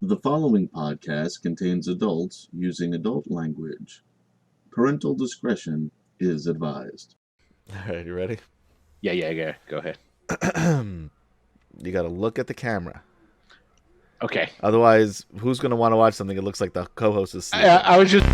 The following podcast contains adults using adult language. Parental discretion is advised. All right, you ready? Yeah. Go ahead. You got to look at the camera. Okay. Otherwise, who's going to want to watch something that looks like the co-host is sleeping? I was just...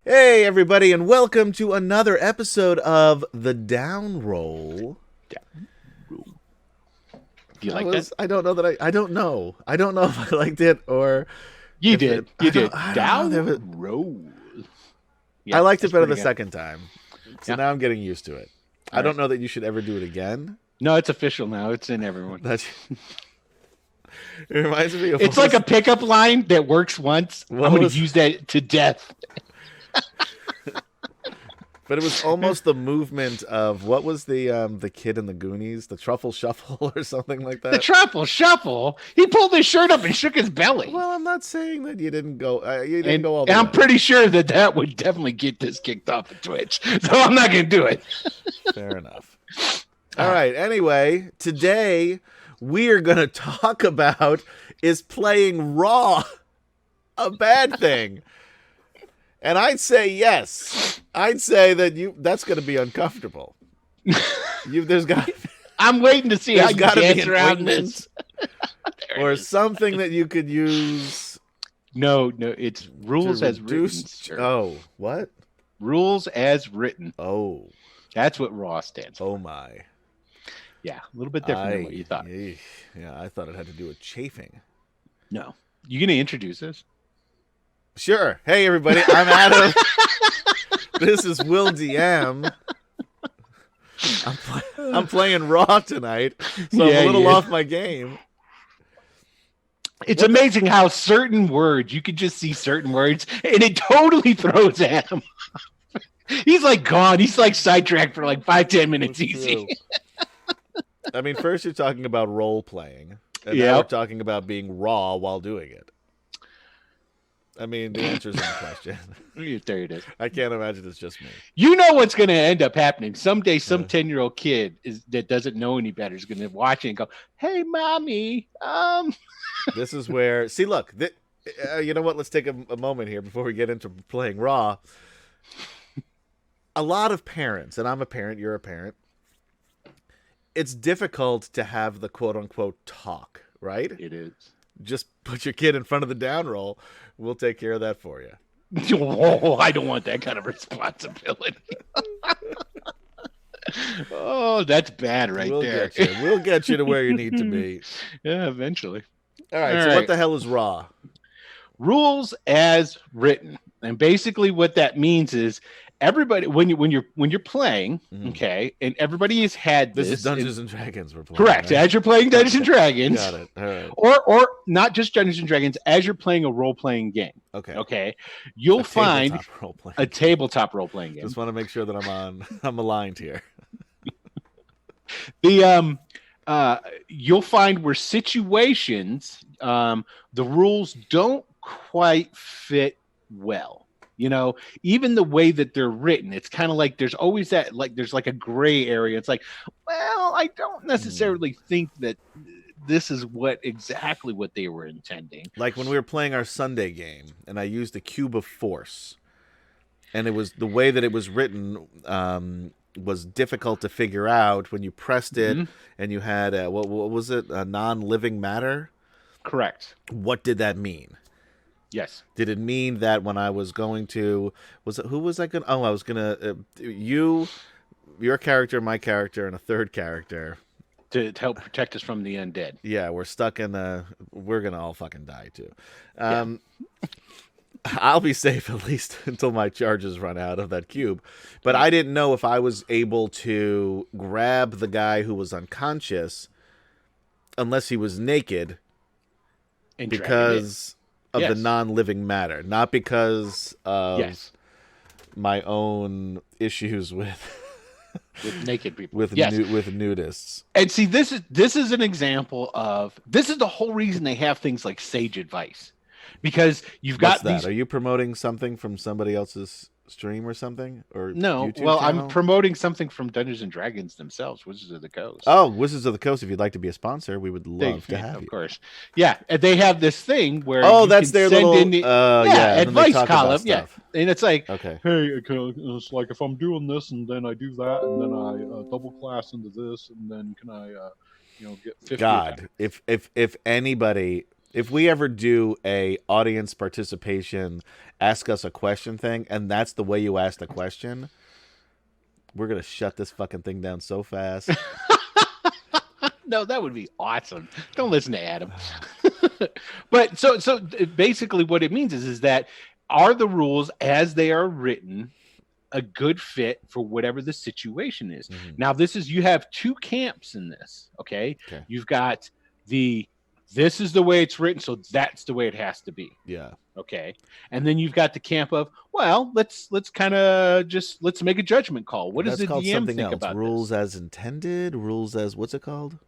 Hey, everybody, and welcome to another episode of The Down Roll. Do you like that? I don't know that I don't know. I don't know if I liked it or... You did. Down Roll. I liked it better the good. second time. So now I'm getting used to it. I don't know that you should ever do it again. No, it's official now. It's in everyone. It reminds me of... It's like a pickup line that works once. I'm going to use that to death. But it was almost the movement of, what was the kid in the Goonies? The Truffle Shuffle or something like that? The Truffle Shuffle? He pulled his shirt up and shook his belly. Well, I'm not saying that you didn't go all the way. I'm pretty sure that would definitely get this kicked off of Twitch. So I'm not going to do it. Fair enough. All right. Anyway, today we are going to talk about, is playing Raw a bad thing? And I'd say yes. I'd say that that's going to be uncomfortable. I'm waiting to see how you dance around this, or something that you could use. No, it's rules as written. Sir. Oh, what? Rules as written. Oh, that's what Raw stands for. Oh my. Yeah, a little bit different than what you thought. Yeah, I thought it had to do with chafing. No, you going to introduce us? Sure. Hey, everybody. I'm Adam. This is Will DM. I'm playing Raw tonight, so I'm a little off my game. It's amazing how certain words, you could just see certain words, and it totally throws Adam. He's like gone. He's like sidetracked for like 5-10 minutes easy. I mean, first you're talking about role playing, and now we're talking about being raw while doing it. I mean, the answer's in the question. There it is. I can't imagine it's just me. You know what's going to end up happening. Someday, some 10-year-old kid that doesn't know any better is going to watch it and go, "Hey, mommy." This is where... See, look. You know what? Let's take a moment here before we get into playing Raw. A lot of parents, and I'm a parent, you're a parent, it's difficult to have the quote-unquote talk, right? It is. Just put your kid in front of the down roll. We'll take care of that for you. Oh, I don't want that kind of responsibility. Oh, that's bad there. We'll get you to where you need to be. Yeah, eventually. All right, so what the hell is Raw? Rules as written. And basically what that means is everybody, when you're playing, okay, and everybody has had this. This is Dungeons and Dragons we're playing. Correct. Right? As you're playing Dungeons and Dragons. Got it. All right. Or not just Dungeons and Dragons, as you're playing a role-playing game. Okay. You'll find a tabletop role-playing game. Just want to make sure that I'm aligned here. You'll find where situations, the rules don't quite fit well. You know, even the way that they're written, it's kind of like there's always that, like there's like a gray area. It's like, well, I don't necessarily think that this is exactly what they were intending. Like when we were playing our Sunday game, and I used the Cube of Force, and it was the way that it was written was difficult to figure out when you pressed it, and you had what was it, a non-living matter? Correct. What did that mean? Yes. Did it mean that when I was going to who was I gonna? Oh, I was gonna your character, my character, and a third character. To help protect us from the undead. Yeah, we're stuck in we're gonna all fucking die too. I'll be safe at least until my charges run out of that cube. But I didn't know if I was able to grab the guy who was unconscious unless he was naked And because of the non-living matter, not because of my own issues with naked people, with nudists. And see, this is an example of this is the whole reason they have things like sage advice, because you've got these. Are you promoting something from somebody else's stream or something, or no? YouTube well, channel? I'm promoting something from Dungeons and Dragons themselves, Wizards of the Coast. Oh, Wizards of the Coast! If you'd like to be a sponsor, we would love to have you. Of course, yeah. And they have this thing where that's their little advice column, and it's like, okay, hey, it's like if I'm doing this and then I do that and then I double class into this and then can I, get 50? God, if anybody. If we ever do a audience participation, ask us a question thing, and that's the way you ask the question, we're going to shut this fucking thing down so fast. No, that would be awesome. Don't listen to Adam. But so basically what it means is that are the rules as they are written a good fit for whatever the situation is? Mm-hmm. Now, you have two camps in this, okay? You've got this is the way it's written, so that's the way it has to be. Yeah. Okay. And then you've got the camp of, well, let's kind of let's make a judgment call. What does the DM think about rules this? as intended? Rules as what's it called?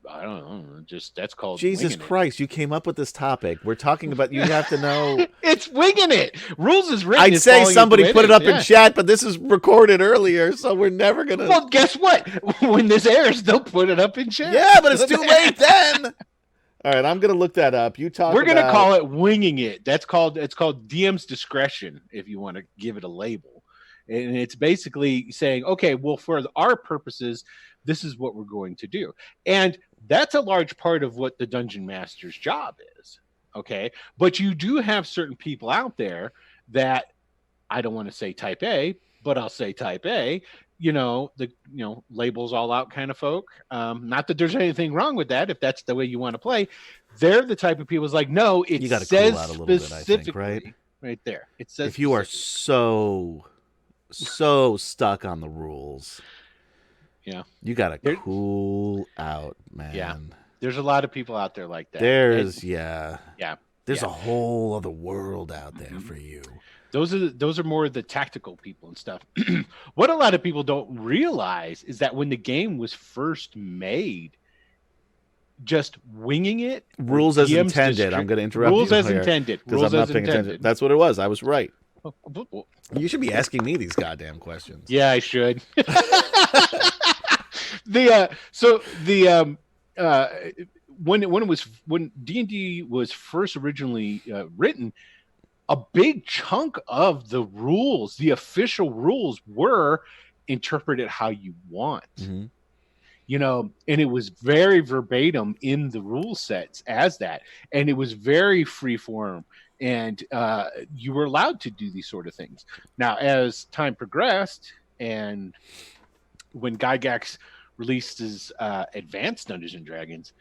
I don't know. That's called Jesus Christ! You came up with this topic. We're talking about. You have to know. It's winging it. Rules is written. I'd say somebody put it up in chat, but this is recorded earlier, so we're never gonna. Well, guess what? When this airs, they'll put it up in chat. Yeah, but it's too late then. All right, I'm gonna look that up. You talk. We're gonna call it winging it. It's called DM's discretion, if you want to give it a label. And it's basically saying, okay, well, for our purposes, this is what we're going to do. And that's a large part of what the dungeon master's job is. Okay. But you do have certain people out there that I don't want to say type A, but I'll say type A, labels all out kind of folk. Not that there's anything wrong with that. If that's the way you want to play, they're the type of people who's like, no, it you gotta says cool out a little bit, I think, right there. It says if you are so stuck on the rules, you gotta cool out, man. Yeah, there's a lot of people out there like that. There's a whole other world out there for you. Those are more the tactical people and stuff. What a lot of people don't realize is that when the game was first made, just winging it, rules as intended. I'm going to interrupt rules you as intended. Because I'm not paying attention. That's what it was. I was right. You should be asking me these goddamn questions. Yeah, I should. When D&D was first originally written, a big chunk of the rules, the official rules, were interpreted how you want. Mm-hmm. And it was very verbatim in the rule sets as that, and it was very free form, and you were allowed to do these sort of things. Now, as time progressed, and when Gygax released his advanced Dungeons and Dragons,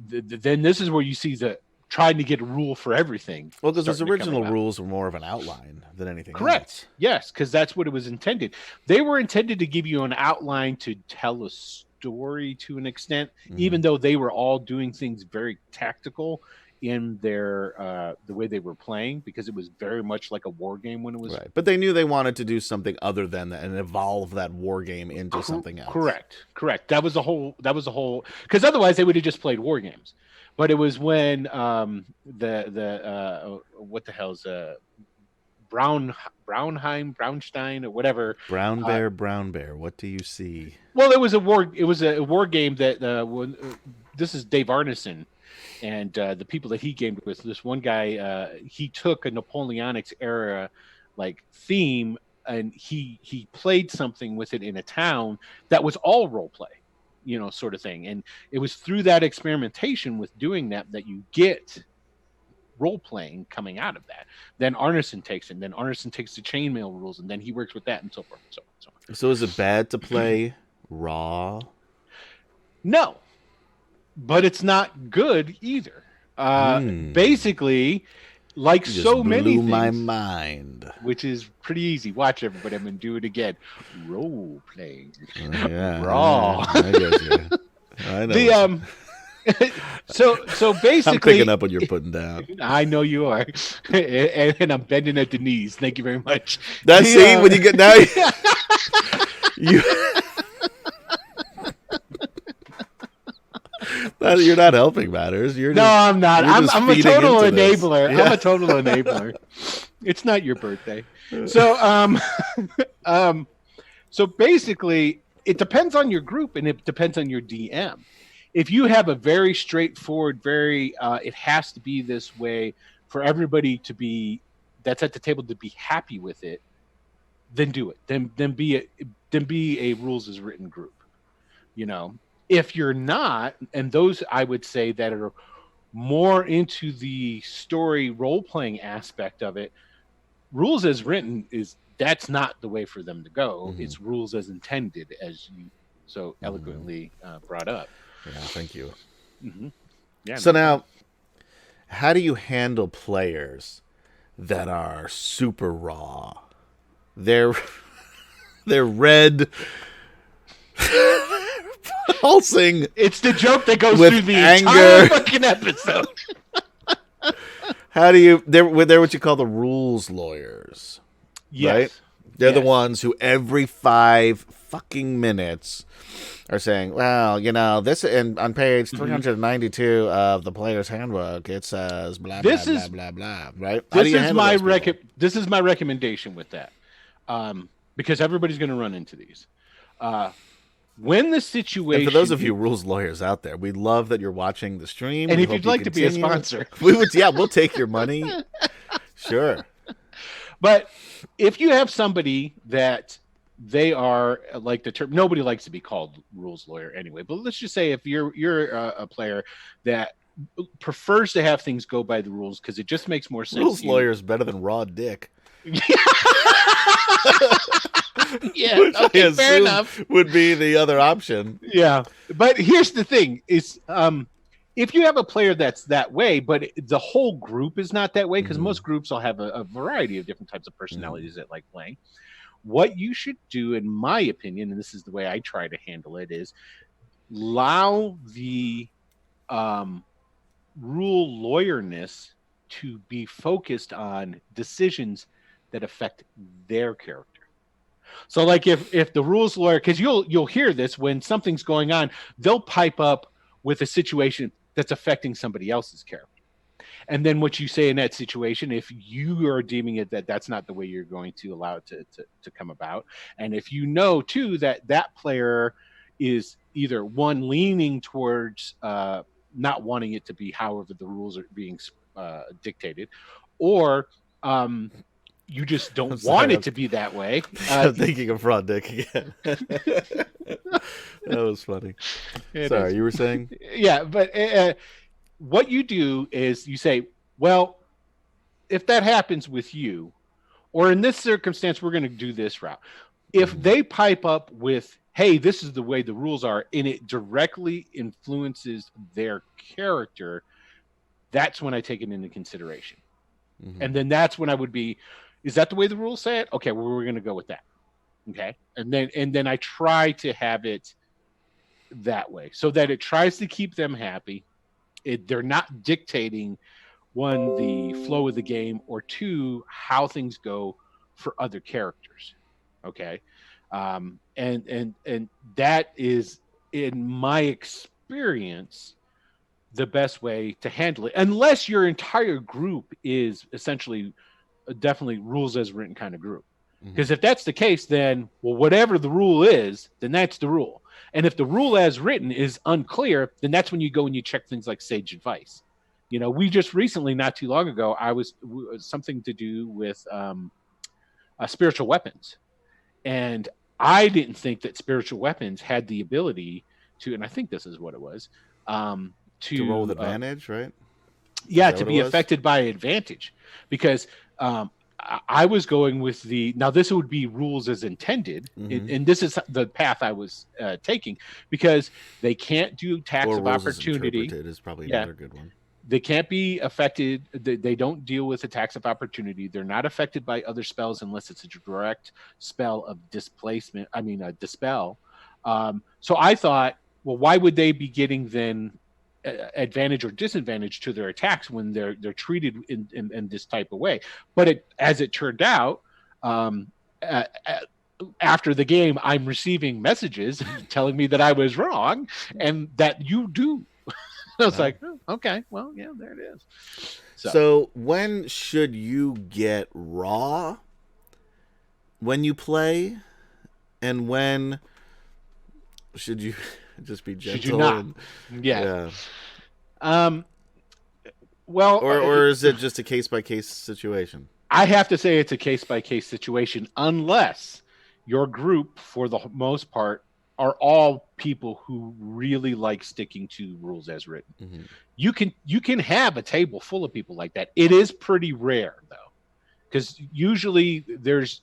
then this is where you see the trying to get a rule for everything. Well, because his original rules were more of an outline than anything Correct. else. Yes, because that's what it was intended. They were intended to give you an outline to tell a story to an extent, even though they were all doing things very tactical in their the way they were playing, because it was very much like a war game when it was right. But they knew they wanted to do something other than that and evolve that war game into something else. Correct. That was the whole because otherwise they would have just played war games. But it was when the what the hell's Braunstein or whatever. Brown Bear. What do you see? Well, it was a war game that this is Dave Arneson, and the people that he gamed with. This one guy, he took a Napoleonic era like theme, and he played something with it in a town that was all role play. Sort of thing. And it was through that experimentation with doing that you get role playing coming out of that. Then Arneson takes it, and then Arneson takes the chainmail rules, and then he works with that, and so forth, and so on, and so on. So is it bad to play raw? No, but it's not good either. Basically, like You just so many blew my things, mind. which is pretty easy. Watch everybody. I'm gonna do it again. Role playing, Yeah, raw. I get you. I know. The so I'm basically, picking up what you're putting down. I know you are, and I'm bending at the knees. Thank you very much. That's see when you get now. You. You're not helping matters. You're No, just, I'm not. you're just I'm a feeding total into this. enabler. Yeah. I'm a total enabler. It's not your birthday. So so basically it depends on your group and it depends on your DM. If you have a very straightforward, very it has to be this way for everybody to be that's at the table to be happy with it, then do it. Then be a rules as written group. You know, if you're not, and those I would say that are more into the story role playing aspect of it, rules as written that's not the way for them to go. Mhm. It's rules as intended, as you so eloquently brought up. Yeah, thank you. Mm-hmm. Yeah. So now, how do you handle players that are super raw? They're red, pulsing. it's the joke that goes With through the anger. entire fucking episode. How do you? They're what you call the rules lawyers. Yes. Right? They're the Yes. ones who every 5 fucking minutes are saying, well, you know, this and on page 392 of the player's handbook, it says blah, This blah, is- blah, blah, blah, right? How do This you is handle my those people? this is my recommendation with that, because everybody's going to run into these. When the situation, And for those of you rules lawyers out there, we love that you're watching the stream. and We if hope you'd you like to be a continue. sponsor, we'll take your money. Sure. but if you have somebody that they are like the term, nobody likes to be called rules lawyer anyway. But let's just say if you're a player that prefers to have things go by the rules because it just makes more sense. Rules to you. lawyer is better than raw dick. Yeah, Which I okay, fair assume enough. would be the other option. Yeah, but here's the thing: is if you have a player that's that way, but the whole group is not that way, because Mhm. most groups will have a variety of different types of personalities that like playing. What you should do, in my opinion, and this is the way I try to handle it, is allow the rule lawyerness to be focused on decisions that affect their character. So like if the rules lawyer, because you'll hear this when something's going on, they'll pipe up with a situation that's affecting somebody else's character. And then what you say in that situation, if you are deeming it that that's not the way you're going to allow it to come about, and if you know too that that player is either one leaning towards not wanting it to be however the rules are being dictated, or you just don't I'm sorry, want I'm- it to be that way. I'm thinking of raw dick again. That was funny. It Sorry, is. you were saying? Yeah, but what you do is you say, well, if that happens with you, or in this circumstance, we're going to do this route. If they pipe up with, hey, this is the way the rules are, and it directly influences their character, that's when I take it into consideration. Mhm. And then that's when I would be, is that the way the rules say it? Okay, well, we're going to go with that. Okay. And then I try to have it that way so that it tries to keep them happy. They're not dictating, one, the flow of the game, or two, how things go for other characters. Okay. And that is, in my experience, the best way to handle it, unless your entire group is essentially definitely rules as written kind of group. Because if that's the case, then, well, whatever the rule is, then that's the rule. And if the rule as written is unclear, then that's when you go and you check things like sage advice. You know, we just recently, not too long ago, I was something to do with spiritual weapons. And I didn't think that spiritual weapons had the ability to, and I think this is what it was, To roll with advantage, right? Yeah, that to what be it was? affected by advantage, because I was going with now this would be rules as intended, Mhm. and this is the path I was taking, because they can't do tax Or of rules as opportunity. interpreted is probably Yeah. another good one. They can't be affected. They don't deal with attacks of opportunity. They're not affected by other spells unless it's a direct spell of displacement. I mean, a dispel. So I thought, well, why would they be getting then advantage or disadvantage to their attacks when they're treated in this type of way? But as it turned out, after the game, I'm receiving messages telling me that I was wrong and that you do. I was Wow. like, oh, okay, well, yeah, there it is. So when should you get raw when you play, and when should you just be gentle? Should you not? Yeah. Well, Or is it just a case by case situation? I have to say it's a case by case situation, unless your group, for the most part, are all people who really like sticking to rules as written. Mhm. You can have a table full of people like that. It is pretty rare though, because usually there's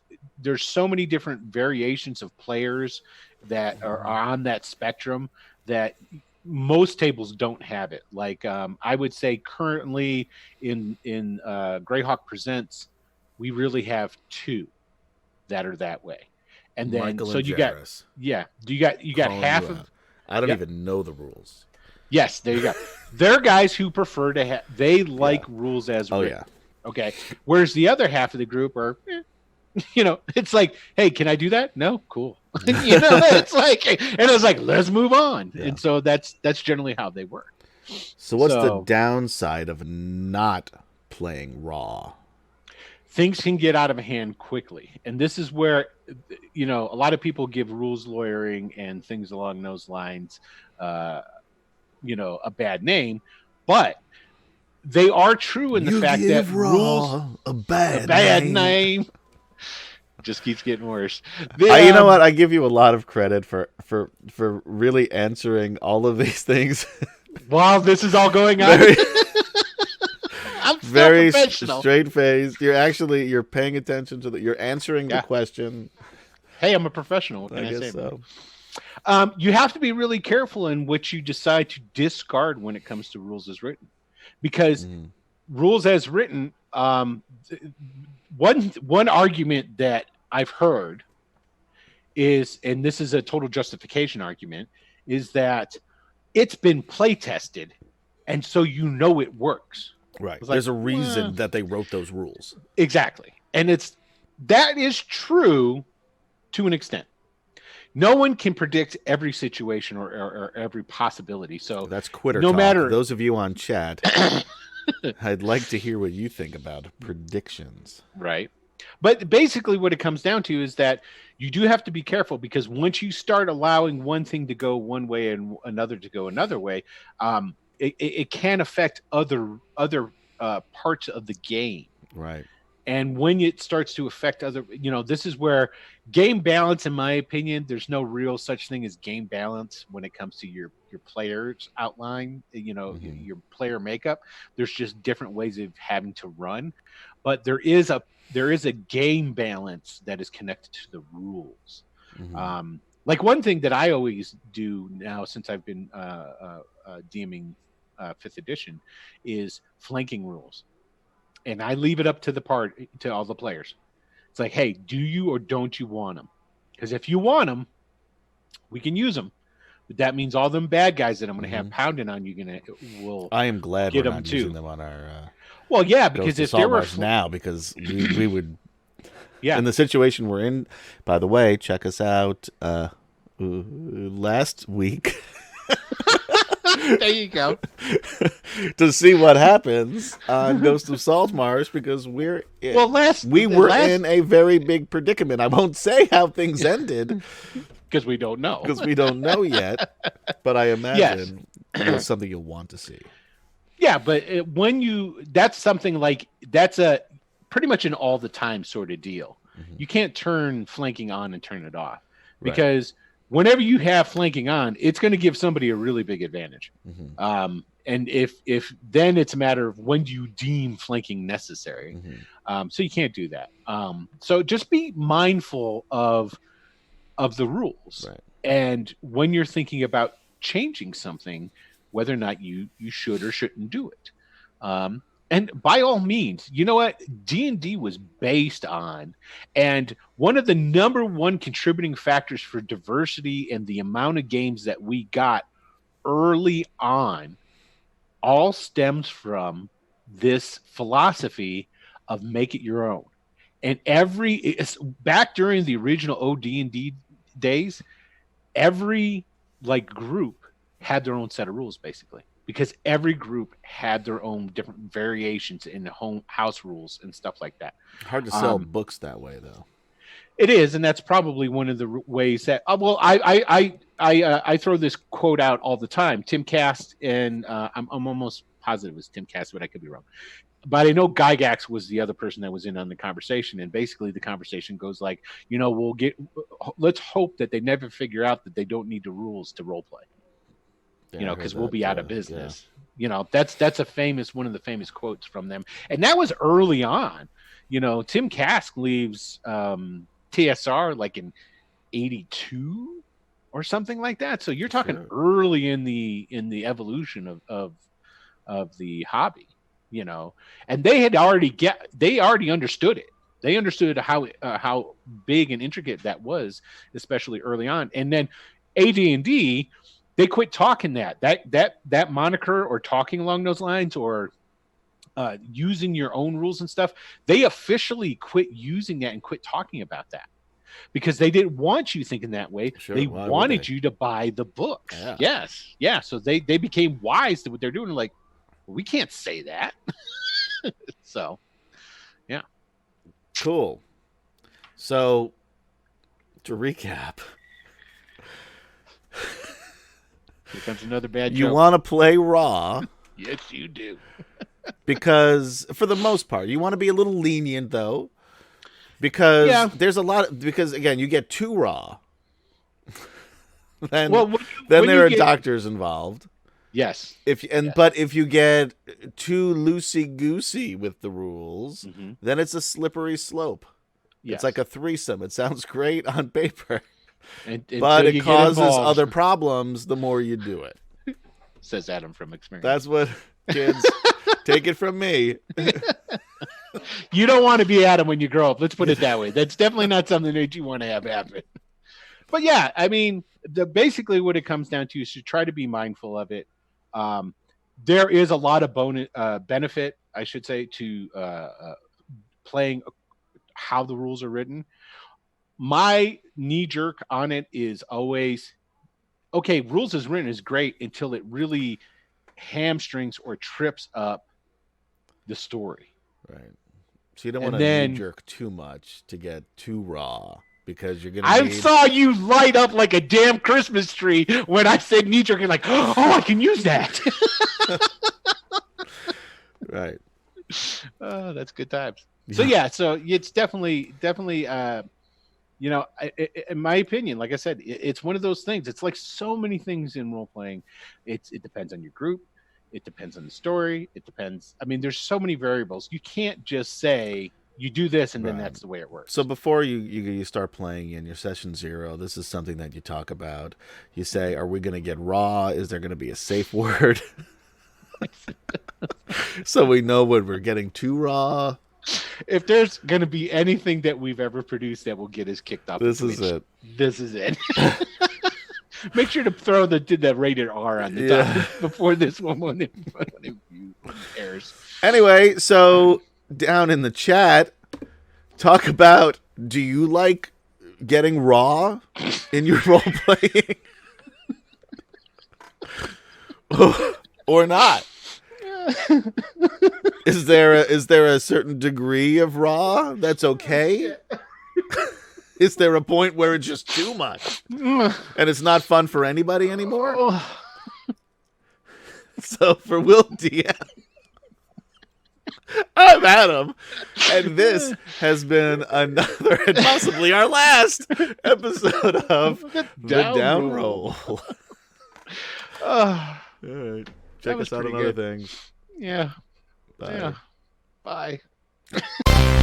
so many different variations of players that are on that spectrum that most tables don't have it. Like I would say currently in Greyhawk Presents, we really have two that are that way. And then Michael so and you Jairus got calling half you of out. I don't Yep. even know the rules. yes, there you go. They're guys who prefer to have they like rules as Oh written. yeah. Okay. Whereas the other half of the group are it's like, hey, can I do that? No, cool. It's like, and it was like, let's move on. Yeah. And so that's generally how they work. So what's the So- downside of not playing raw? Things can get out of hand quickly, and this is where a lot of people give rules lawyering and things along those lines a bad name, but they are true in the You fact that give rules raw a bad name just keeps getting worse. You know what? I give you a lot of credit for really answering all of these things. While this is all going on, Very, I'm still very professional. straight faced. You're paying attention to you're answering the Yeah. question. Hey, I'm a professional. What can I, I say? guess so. You have to be really careful in what you decide to discard when it comes to rules as written, because rules as written, one argument that I've heard is, and this is a total justification argument, is that it's been play tested, and so it works. Right. It's like, There's a reason that they wrote those rules. Exactly. And that is true to an extent. No one can predict every situation or every possibility. So That's quitter no talk. matter- Those of you on chat, I'd like to hear what you think about predictions. right. But basically what it comes down to is that you do have to be careful, because once you start allowing one thing to go one way and another to go another way, it can affect other parts of the game. Right. And when it starts to affect other, this is where game balance, in my opinion, there's no real such thing as game balance when it comes to your player's outline, your player makeup. There's just different ways of having to run, but there is a game balance that is connected to the rules. Like one thing that I always do now, since I've been DMing 5th edition, is flanking rules. And I leave it up to to all the players. It's like, hey, do you or don't you want them? Because if you want them, we can use them. But that means all them bad guys that I'm going to have pounding on you will. I am glad get we're them not too. using them on our. Well, yeah, because Ghost if there were Assault Mars now, because we would. Yeah. In the situation we're in, by the way, check us out last week. There you go. To see what happens on Ghost of Saltmarsh, because we were in a very big predicament. I won't say how things ended because we don't know. Because we don't know yet, but I imagine it's something you'll want to see. Yeah, but that's something like that's a pretty much an all the time sort of deal. You can't turn flanking on and turn it off, because whenever you have flanking on, it's going to give somebody a really big advantage. Mhm. And if then it's a matter of when do you deem flanking necessary. Mhm. So you can't do that. So just be mindful of the rules. Right. And when you're thinking about changing something, whether or not you should or shouldn't do it. And by all means, you know what? D&D was based on, and one of the number one contributing factors for diversity and the amount of games that we got early on all stems from this philosophy of make it your own. And back during the original OD&D days, every like group had their own set of rules basically, because every group had their own different variations in the house rules and stuff like that. Hard to sell books that way, though. It is, and that's probably one of the ways that. I throw this quote out all the time. Tim Cast and I'm almost positive it's Tim Cast, but I could be wrong. But I know Gygax was the other person that was in on the conversation, and basically the conversation goes like, let's hope that they never figure out that they don't need the rules to role play. Yeah, Because we'll be out of business. Yeah. That's one of the famous quotes from them, and that was early on. Tim Kask leaves TSR like in '82 or something like that. So you're talking early in the evolution of the hobby. And they already understood it. They understood how big and intricate that was, especially early on. And then AD&D, they quit talking that moniker or talking along those lines or using your own rules and stuff. They officially quit using that and quit talking about that because they didn't want you thinking that way. Sure, they wanted you to buy the books. Yeah. Yes. Yeah. So they became wise to what they're doing. Like, we can't say that. So, yeah. Cool. So, to recap, here comes another bad you joke. want to play raw. Yes, you do. Because, for the most part, you want to be a little lenient, though. Because there's a lot because, again, you get too raw. Then there are doctors involved. Yes. But if you get too loosey goosey with the rules, then it's a slippery slope. Yes. It's like a threesome. It sounds great on paper, but it causes other problems the more you do it. Says Adam from experience. That's what kids take it from me. You don't want to be Adam when you grow up. Let's put it that way. That's definitely not something that you want to have happen. But yeah, I mean, basically what it comes down to is to try to be mindful of it. There is a lot of benefit, I should say, to playing how the rules are written. My knee jerk on it is always, okay, rules as written is great until it really hamstrings or trips up the story. Right. So you don't want to knee jerk too much to get too raw. Because you're gonna. I saw you light up like a damn Christmas tree when I said knee jerk. You're like, oh, I can use that. Right. Oh, that's good times. So so it's definitely. In my opinion, like I said, it's one of those things. It's like so many things in role playing. It depends on your group. It depends on the story. It depends. I mean, there's so many variables. You can't just say. You do this, and then that's the way it works. So before you start playing in your session 0, this is something that you talk about. You say, are we going to get raw? Is there going to be a safe word? So we know when we're getting too raw. If there's going to be anything that we've ever produced that will get us kicked off, this is it. This is it. Make sure to throw the rated R on the top before this one when it airs. Anyway, so... down in the chat, talk about, do you like getting raw in your role playing? Or not? Is there a certain degree of raw that's okay? Is there a point where it's just too much and it's not fun for anybody anymore? So for Will DM, I'm Adam, and this has been another and possibly our last episode of The Down Roll. All right. Check us out on other things. Yeah. Bye. Yeah. Bye.